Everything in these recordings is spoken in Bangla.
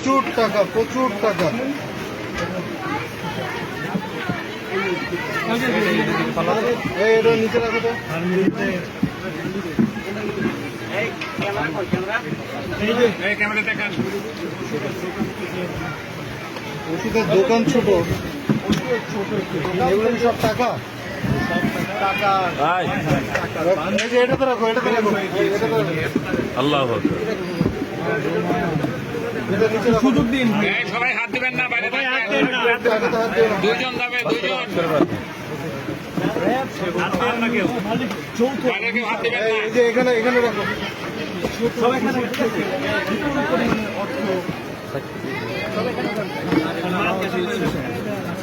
প্রচুর টাকা, প্রচুর টাকা। এই এটা নিচে রাখো তো। ওষুধের দোকান ছোট, এগুলো কি সব টাকা? এটাতে রাখো, এটাতে রাখো, আল্লাহ সুযোগ দিন। সবাই হাত দিবেন না, বাইরে দুজন যাবে, দুজন বাইরে কেউ হাত দিবেন না। এই যে এখানে এখানে রাখো।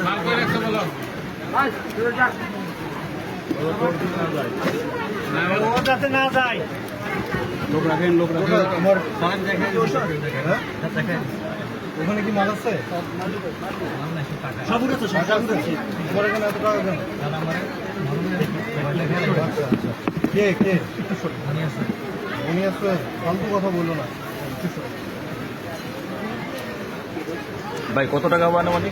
মাল করে রাখতে বলো। যাতে না যায়। লোক রাখেন, লোক রাখেন। ওখানে কি মাল আছে? সব উঠেছে, সব উঠেছে। তোমার এখানে এত টাকা কেন? আচ্ছা, আচ্ছা। কে কে উনি আসবে? ফালতু কথা বললো না। ভাই কত টাকা বানা মানে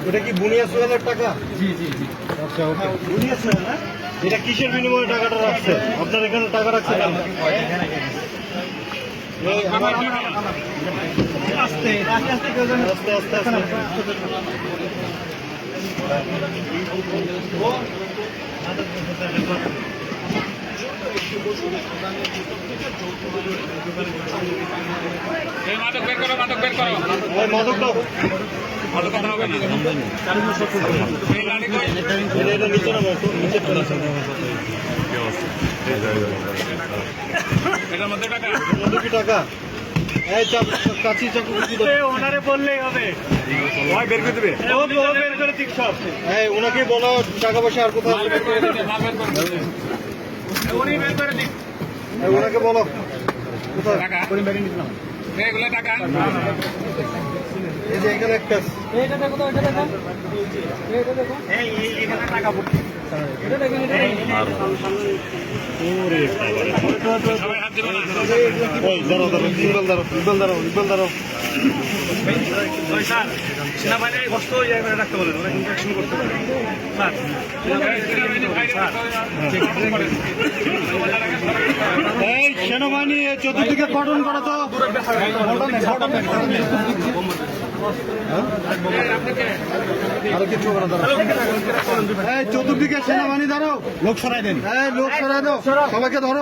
এটা কি বুনিয়া সোহেলের টাকা? জি জি জি। আচ্ছা, ওকে। বুনিয়া সোহেল না? এটা কিসের বিনিময়ে টাকাটা রাখছে? আপনার এখানে টাকা রাখছে কেন? এই আমার আস্তে আস্তে আস্তে কেউ যেন আস্তে আস্তে আস্তে। এই মাদক বের করো, মাদক বের করো। ওই মাদক দাও। মাদক কথা হবে না। এই লাঠি কই? এটা নিচে নামো, একটু নিচে চলে আসো। এটার মধ্যে টাকা। কত কি টাকা? এই কাছি চাকু কিছু দাও। ওনারে বললেই হবে। ওই বের করে দেবে। ও বের করে দিক সব। এই ওনাকে বলো টাকা পয়সা আর কোথাও মাল বের করে দিতে, মাল বের করে দিতে। উনি বের করে দিক। এই ওনাকে বলো কোথায়? টাকা এগুলো টাকা। এই যে এখানে একটা এইটা দেখো তো, এটা দেখো। এইটা দেখো। এই এখানে টাকা পড়ছে। এটা দেখেন, এটা সবাই হাত দিবেন না। এই দাঁড়াও দাঁড়াও, ইকবাল দাঁড়াও, ইকবাল দাঁড়াও, ইকবাল দাঁড়াও। ওই স্যার সেনাবাহিনীর কষ্ট হয়ে যায় করে রাখতে বলেন, ওরা কিন্তু অ্যাকশন করতে পারে স্যার। এই সেনাবাহিনী চতুর্দিকে কর্ডন করো তো। আরো কিছু করো, দাঁড়াও। এই চতুর্দিকে সেনাবাহিনী দাঁড়াও, লোক সরাই দেন। এই লোক সরাই দাও, সবাইকে ধরো।